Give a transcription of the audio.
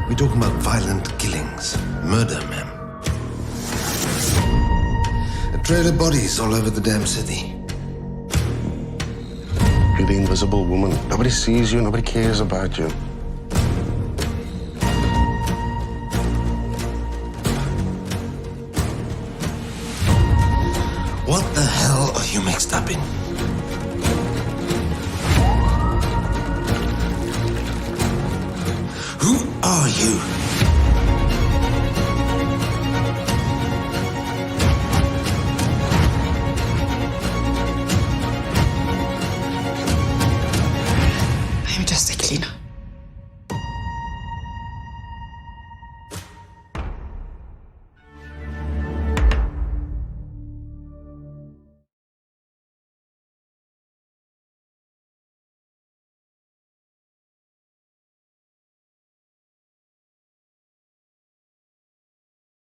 We're talking about violent killings, murder, ma'am. A trail of bodies all over the damn city. You're the invisible woman. Nobody sees you, nobody cares about you. What the hell are you mixed up in? Who are you?